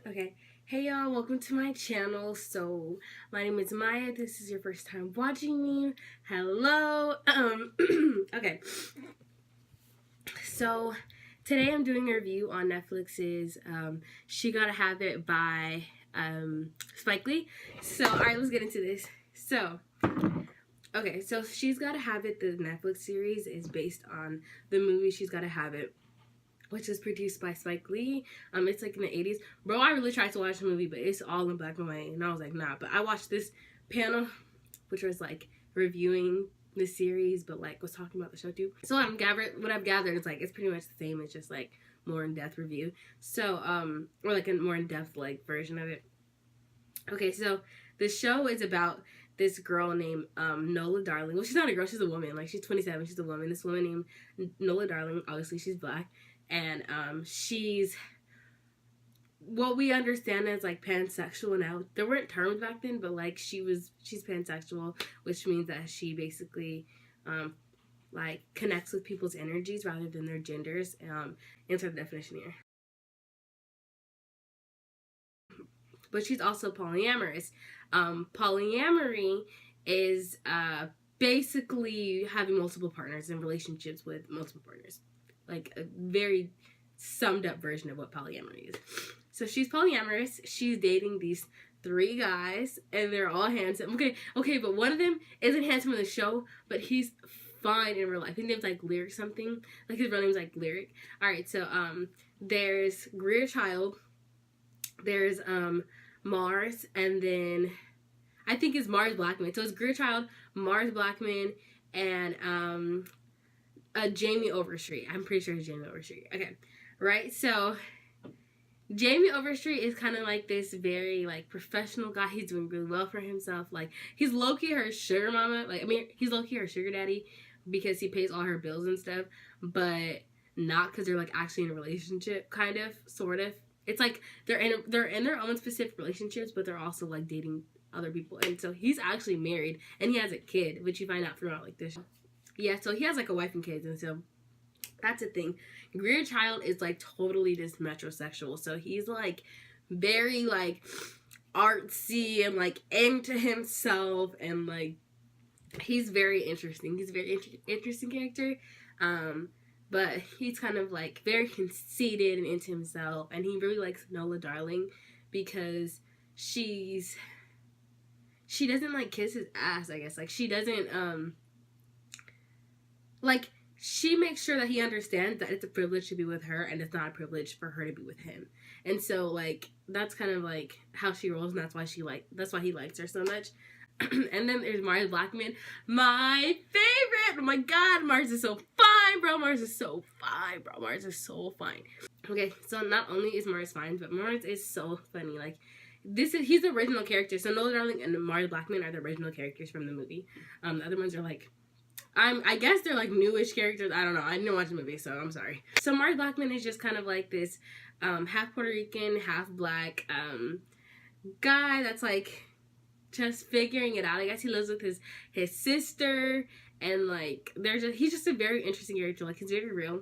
Okay, hey y'all, welcome to my channel. So my name is Maya. This is your first time watching me. Hello. Okay, so today I'm doing a review on Netflix's She Gotta Have It by Spike Lee. So alright, let's get into this. So okay, so She's Gotta Have It, the Netflix series, is based on the movie She's Gotta Have It, which is produced by Spike Lee. It's like in the 80s. Bro, I really tried to watch the movie, but it's all in black and white. And I was like, nah. But I watched this panel, which was like reviewing the series, but like was talking about the show too. So what I've gathered is like, it's pretty much the same. It's just like more in-depth review. So, or like a more in-depth like version of it. Okay, so the show is about this girl named Nola Darling. Well, she's not a girl, she's a woman. Like, she's 27, she's a woman. This woman named Nola Darling, obviously she's black. And she's what we understand as like pansexual now. There weren't terms back then, but like she's pansexual, which means that she basically like connects with people's energies rather than their genders. Insert the definition here. But she's also polyamorous. Polyamory is basically having multiple partners and relationships with multiple partners. Like a very summed up version of what polyamory is. So she's polyamorous. She's dating these 3 guys, and they're all handsome. Okay, but one of them isn't handsome in the show, but he's fine in real life. His name's like Lyric something. Like his real name's like Lyric. Alright, so there's Greer Child. There's Mars, and then I think it's Mars Blackman. So it's Greer Child, Mars Blackman, and Jamie Overstreet. I'm pretty sure it's Jamie Overstreet. Okay, right? So Jamie Overstreet is kind of like this very like professional guy. He's doing really well for himself. Like, he's low-key her sugar mama. Like, I mean, he's low-key her sugar daddy because he pays all her bills and stuff, but not because they're like actually in a relationship, kind of, sort of. It's like they're in their own specific relationships, but they're also like dating other people. And so he's actually married and he has a kid, which you find out throughout like this. Yeah, so he has like a wife and kids, and so that's a thing. Greer Child is like totally just metrosexual, so he's like very like artsy and like into himself, and like he's very interesting. He's a very interesting character, but he's kind of like very conceited and into himself, and he really likes Nola Darling because she doesn't like kiss his ass, I guess. Like, she doesn't like, she makes sure that he understands that it's a privilege to be with her and it's not a privilege for her to be with him. And so like that's kind of like how she rolls, and that's why he likes her so much. And then there's Mars Blackman, my favorite. Oh my god, Mars is so fine, bro. Mars is so fine, bro. Mars is so fine. Okay, so not only is Mars fine, but Mars is so funny. Like, he's the original character. So Nola Darling and Mars Blackman are the original characters from the movie. The other ones are like, I guess they're like newish characters. I don't know. I didn't watch the movie, so I'm sorry. So Mars Blackman is just kind of like this half Puerto Rican, half black guy that's like just figuring it out. I guess he lives with his sister, and like he's just a very interesting character. Like, he's very real.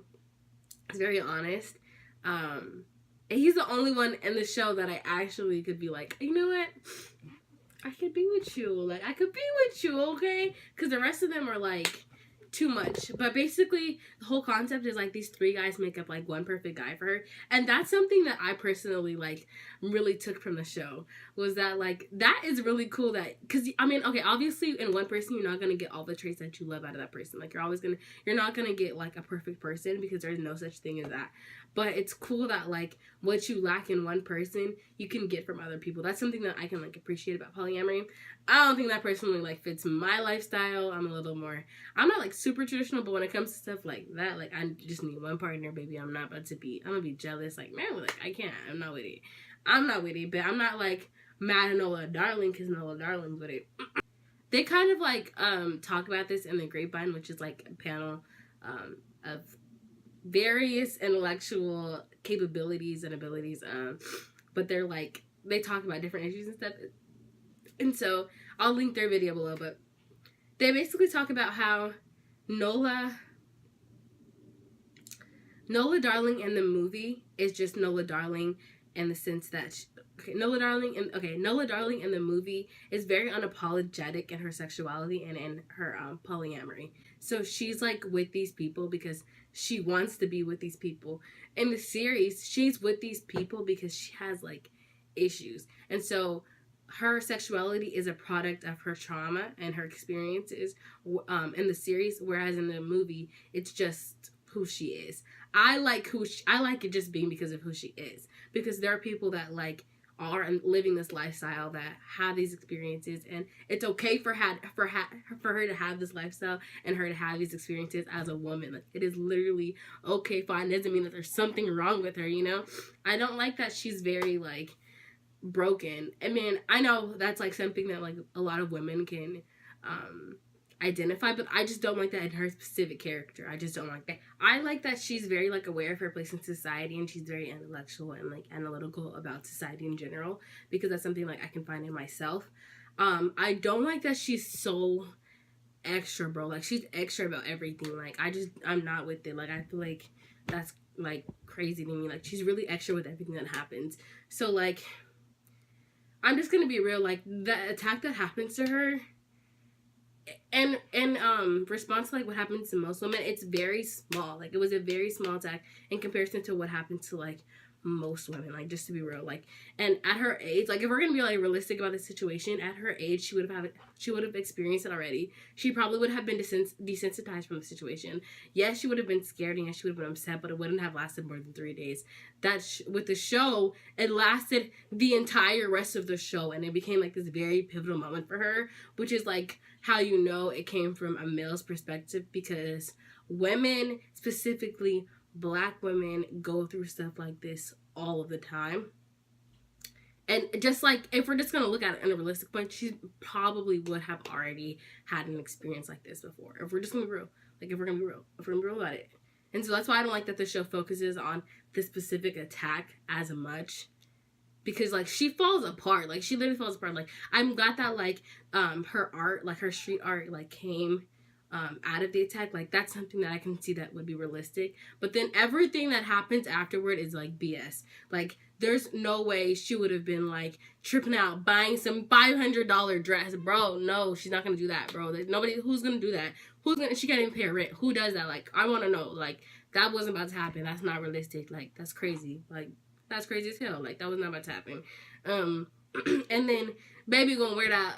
He's very honest. And he's the only one in the show that I actually could be like, you know what? I could be with you. Like, I could be with you, okay? Because the rest of them are, like, too much. But basically, the whole concept is, like, these 3 guys make up, like, one perfect guy for her. And that's something that I personally, like, really took from the show. Was that, like, that is really cool that... Because, I mean, okay, obviously, in one person, you're not going to get all the traits that you love out of that person. Like, you're not going to get, like, a perfect person, because there's no such thing as that. But it's cool that, like, what you lack in one person, you can get from other people. That's something that I can, like, appreciate about polyamory. I don't think that personally, like, fits my lifestyle. I'm not, like, super traditional, but when it comes to stuff like that, like, I just need one partner, baby. I'm gonna be jealous. Like, man, like, I can't. I'm not with it. But I'm not, like, mad at Nola Darling because Nola Darling's with it. They kind of, like, talk about this in the Grapevine, which is, like, a panel of various intellectual capabilities and abilities, but they're like, they talk about different issues and stuff, and so I'll link their video below. But they basically talk about how Nola Darling in the movie is just Nola Darling in the sense that Nola Darling in the movie is very unapologetic in her sexuality and in her polyamory. So she's like with these people because she wants to be with these people. In the series, she's with these people because she has like issues, and so her sexuality is a product of her trauma and her experiences in the series, whereas in the movie it's just who she is. I like it just being because of who she is, because there are people that like are living this lifestyle that have these experiences, and it's okay for her to have this lifestyle and her to have these experiences as a woman. Like, it is literally okay, fine. It doesn't mean that there's something wrong with her, you know? I don't like that she's very like broken. I mean, I know that's like something that like a lot of women can identify, but I just don't like that in her specific character. I just don't like that. I like that she's very like aware of her place in society, and she's very intellectual and like analytical about society in general, because that's something like I can find in myself. I don't like that she's so extra, bro. Like, she's extra about everything. Like, I'm not with it. Like, I feel like that's like crazy to me. Like, she's really extra with everything that happens. So like, I'm just gonna be real, like, the attack that happens to her and response to like what happens to most women, it's very small. Like, it was a very small attack in comparison to what happened to like most women, like, just to be real. Like, and at her age, like, if we're gonna be like realistic about the situation, at her age she would have experienced it already. She probably would have been desensitized from the situation. Yes, she would have been scared, and yes, she would have been upset, but it wouldn't have lasted more than 3 days. With the show, it lasted the entire rest of the show, and it became like this very pivotal moment for her, which is like how you know it came from a male's perspective, because women, specifically Black women, go through stuff like this all of the time. And just like, if we're just going to look at it in a realistic point, she probably would have already had an experience like this before. If we're just going to be real. Like, if we're going to be real about it. And so that's why I don't like that the show focuses on this specific attack as much. Because, like, she falls apart. Like, she literally falls apart. Like, I'm glad that, like, her art, like, her street art, like, came out of the attack. Like, that's something that I can see that would be realistic. But then everything that happens afterward is like BS. Like, there's no way she would have been like tripping out buying some $500 dress, bro. No, she's not gonna do that, bro. Nobody. Who's gonna do that? She can't even pay her rent. Who does that? Like, I want to know. Like, that wasn't about to happen. That's not realistic. Like, that's crazy. Like, that's crazy as hell. Like, that was not about to happen. And then baby gonna wear that,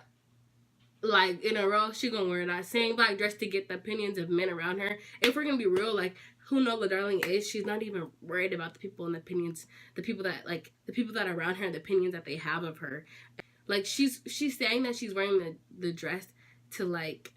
like, in a row. She gonna wear that same black dress to get the opinions of men around her. If we're gonna be real, like, who Nola Darling is, she's not even worried about the people and the opinions, the people that are around her and the opinions that they have of her. Like, she's saying that she's wearing the dress to, like,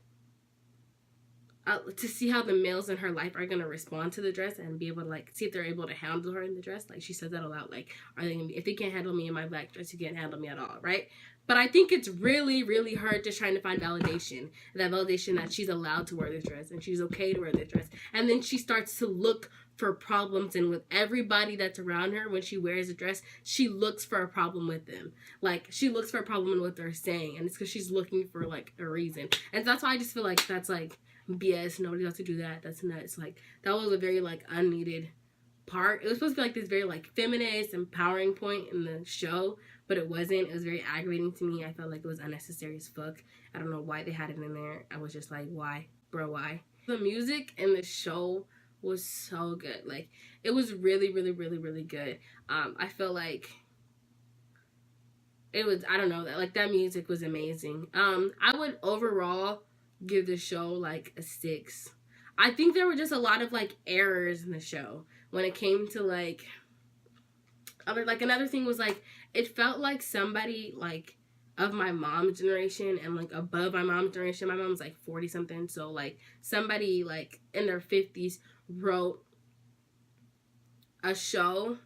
to see how the males in her life are gonna respond to the dress and be able to, like, see if they're able to handle her in the dress. Like, she says that a lot. Like, are they gonna be, if they can't handle me in my black dress, you can't handle me at all, right? But I think it's really, really her just trying to find validation. That validation that she's allowed to wear this dress and she's okay to wear this dress. And then she starts to look for problems, and with everybody that's around her, when she wears a dress, she looks for a problem with them. Like, she looks for a problem in what they're saying, and it's because she's looking for, like, a reason. And that's why I just feel like that's, like, BS. Nobody has to do that. That's nuts. Like, that was a very, like, unneeded part. It was supposed to be, like, this very, like, feminist, empowering point in the show, but it wasn't. It was very aggravating to me. I felt like it was unnecessary as fuck. I don't know why they had it in there. I was just like, why? Bro, why? The music in the show was so good. Like, it was really, really, really, really good. I feel like it was, I don't know, like, that music was amazing. I would overall give the show, like, a 6. I think there were just a lot of, like, errors in the show when it came to, like, another thing was, like, it felt like somebody, like, of my mom's generation and, like, above my mom's generation. My mom's, like, 40 something, so, like, somebody, like, in their 50s wrote a show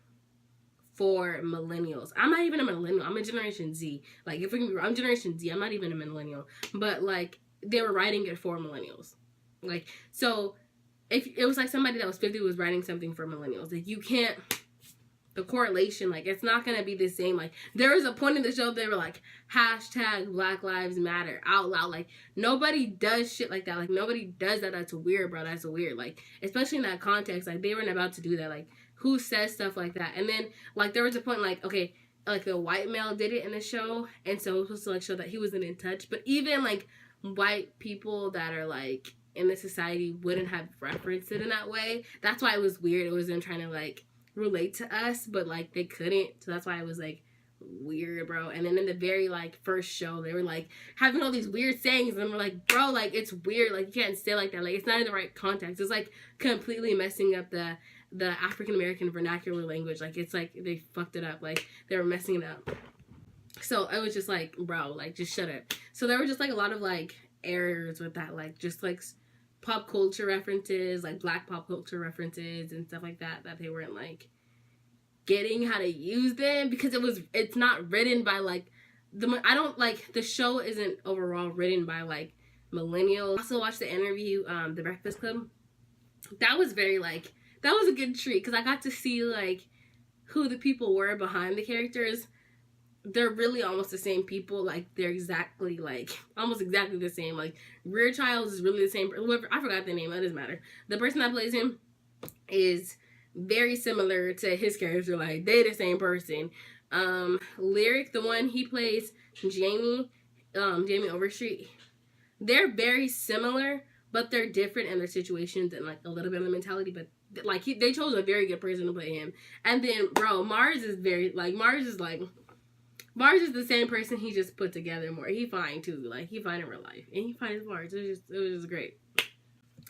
for millennials. I'm not even a millennial. I'm a Generation Z. Like, if we can be, I'm Generation Z. I'm not even a millennial. But, like, they were writing it for millennials. Like, so if it was like somebody that was 50 was writing something for millennials, like, you can't, the correlation, like, it's not gonna be the same. Like, there was a point in the show they were like, hashtag Black Lives Matter out loud. Like, nobody does shit like that. Like, nobody does that. That's weird, bro. That's weird. Like, especially in that context, like, they weren't about to do that. Like, who says stuff like that. And then like there was a point like, okay, like a white male did it in the show, and so it was supposed to like show that he wasn't in touch. But even like white people that are like in the society wouldn't have referenced it in that way. That's why it was weird. It was them trying to like relate to us, but like they couldn't. So that's why it was like weird, bro. And then in the very like first show, they were like having all these weird sayings, and we're like, bro, like it's weird. Like you can't say like that. Like it's not in the right context. It's like completely messing up the African American vernacular language. Like it's like they fucked it up. Like they were messing it up. So I was just like, bro, like just shut up. So there were just like a lot of like errors with that, like just like pop culture references, like black pop culture references and stuff like that they weren't like getting how to use them, because it's not written by like the show isn't overall written by like millennials. I also watched the interview, The Breakfast Club. That was very like, that was a good treat, because I got to see like who the people were behind the characters. They're really almost the same people. Like they're exactly like almost exactly the same. Like Rear Childs is really the same. Whoever, I forgot the name. It doesn't matter. The person that plays him is very similar to his character. Like they're the same person. Lyric, the one he plays, Jamie Overstreet. They're very similar, but they're different in their situations and like a little bit of the mentality. But like they chose a very good person to play him. And then bro, Mars is the same person he just put together more. He fine too. Like he fine in real life. And he fine as Mars. It was just great.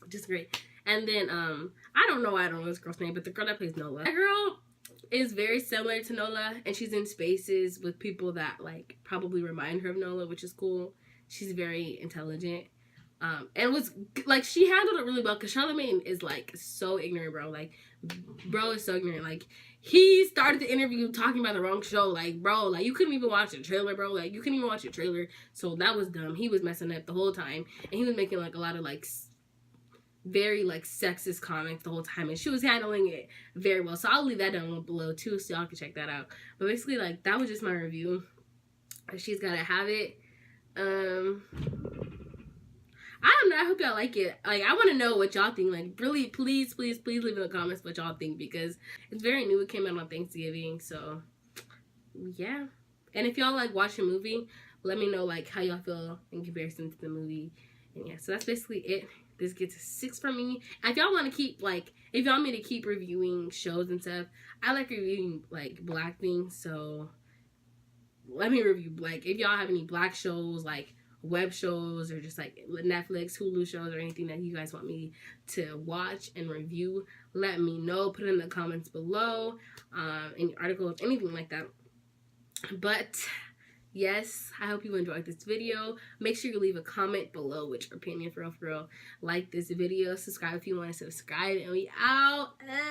Just great. And then I don't know this girl's name, but the girl that plays Nola. That girl is very similar to Nola, and she's in spaces with people that like probably remind her of Nola, which is cool. She's very intelligent. And it was like she handled it really well, because Charlamagne is like so ignorant, bro. Like bro is so ignorant. Like he started the interview talking about the wrong show. Like bro, like you couldn't even watch the trailer, bro. Like you couldn't even watch the trailer. So that was dumb. He was messing up the whole time, and he was making like a lot of like very like sexist comments the whole time, and she was handling it very well. So I'll leave that down below too, so y'all can check that out. But basically, like that was just my review. She's Gotta Have It. I don't know. I hope y'all like it. Like, I want to know what y'all think. Like, really, please leave in the comments what y'all think, because it's very new. It came out on Thanksgiving, so yeah. And if y'all like watch a movie, let me know like how y'all feel in comparison to the movie. And yeah, so that's basically it. This gets a 6 from me. And if y'all want to keep like, if y'all want me to keep reviewing shows and stuff, I like reviewing like black things. So let me review like if y'all have any black shows, like web shows or just like Netflix, Hulu shows, or anything that you guys want me to watch and review, let me know. Put it in the comments below, any articles, anything like that. But yes, I hope you enjoyed this video. Make sure you leave a comment below with your opinion, for real. Like this video, subscribe if you want to subscribe, and we out.